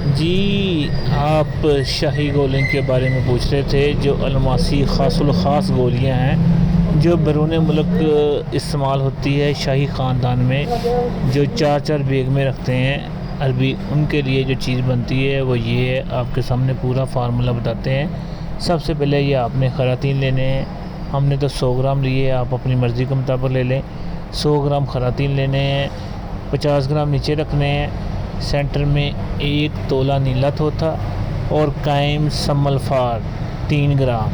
जी, आप शाही गोलियों के बारे में पूछ रहे थे, जो अल्मासी ख़ासुल ख़ास गोलियाँ हैं, जो बैरून मुल्क इस्तेमाल होती है शाही ख़ानदान में, जो 4-4 बैग में रखते हैं अरबी, उनके लिए जो चीज़ बनती है वो ये है। आपके सामने पूरा फार्मूला बताते हैं। सबसे पहले ये आपने खरातीन लेने हैं। हमने तो 100 ग्राम लिए, आप अपनी मर्ज़ी के मुताबिक ले लें। 100 ग्राम खरातीन लेने हैं, 50 ग्राम नीचे रखने हैं। सेंटर में 1 तोला नीला तोता और कायम समलफार 3 ग्राम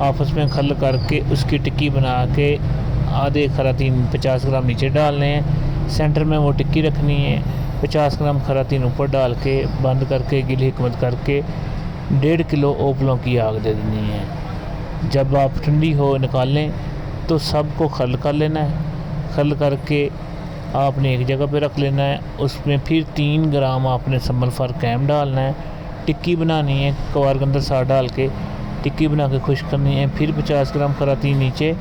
आपस में खल करके उसकी टिक्की बना के आधे खरातीन 50 ग्राम नीचे डालने हैं। सेंटर में वो टिक्की रखनी है। 50 ग्राम खरातीन ऊपर डाल के बंद करके गिली हिकमत करके 1.5 किलो ओपलों की आग दे देनी है। जब आप ठंडी हो निकालें तो सबको खल कर लेना है। खल करके आपने एक जगह पे रख लेना है। उसमें फिर 3 ग्राम आपने समलफर कैम डालना है। टिक्की बनानी है, कवार के अंदर सार डाल के टिक्की बना के खुश करनी है। फिर 50 ग्राम खरातीन नीचे,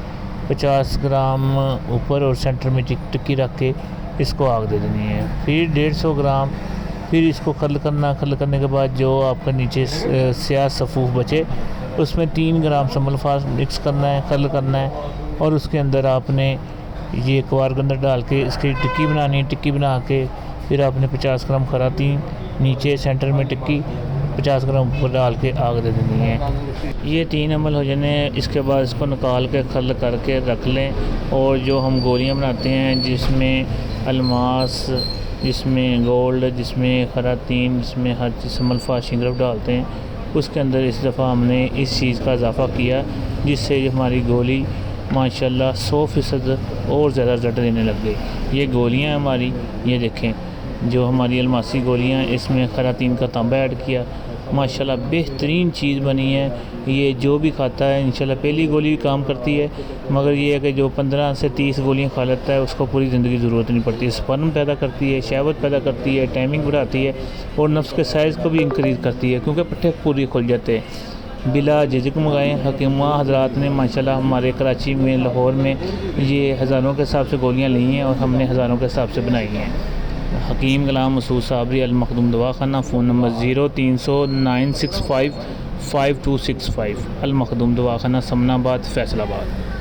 50 ग्राम ऊपर और सेंटर में टिक्की रख के इसको आग दे देनी है। फिर 150 ग्राम फिर इसको खल करना। खल करने के बाद जो आपका नीचे स्याह सफ़ूफ बचे उसमें 3 ग्राम समलफार मिक्स करना है, खल करना है और उसके अंदर आपने ये कवार के अंदर डाल के इसकी टिक्की बनानी है। टिक्की बना के फिर आपने 50 ग्राम खरातीन नीचे, सेंटर में टिक्की, 50 ग्राम ऊपर डाल के आग दे देनी है। ये 3 अमल हो जाने। इसके बाद इसको निकाल के खल करके रख लें। और जो हम गोलियां बनाते हैं जिसमें अलमास, जिसमें गोल्ड, जिसमें खरातीन, जिसमें हर चीज़ समलफार शिंगरफ डालते हैं, उसके अंदर इस दफ़ा हमने इस चीज़ का इजाफ़ा किया जिससे हमारी गोली माशाल्लाह 100% और ज़्यादा रिजल्ट देने लग गई। ये गोलियां हमारी, ये देखें जो हमारी अलमासी गोलियां, इसमें खरातीन का तांबा ऐड किया, माशाल्लाह बेहतरीन चीज़ बनी है। ये जो भी खाता है इंशाल्लाह, पहली गोली भी काम करती है मगर ये है कि जो 15 से 30 गोलियां खा लेता है उसको पूरी ज़िंदगी ज़रूरत नहीं पड़ती। स्पर्म पैदा करती है, शहवत पैदा करती है, टाइमिंग बढ़ाती है और नफ्स के साइज़ को भी इंक्रीज़ करती है क्योंकि पट्टे पूरी खुल जाते हैं। बिला झिझक मंगाएँ। हकीमा हज़रात ने माशाल्लाह हमारे कराची में, लाहौर में ये हज़ारों के हिसाब से गोलियां ली हैं और हमने हज़ारों के हिसाब से बनाई हैं। हकीम गुलाम मसूद साबरी, अल मखदूम दवाखाना, फ़ोन नंबर 0300 965 5265, अल मखदूम दवाखाना, समनाबाद, फैसलाबाद।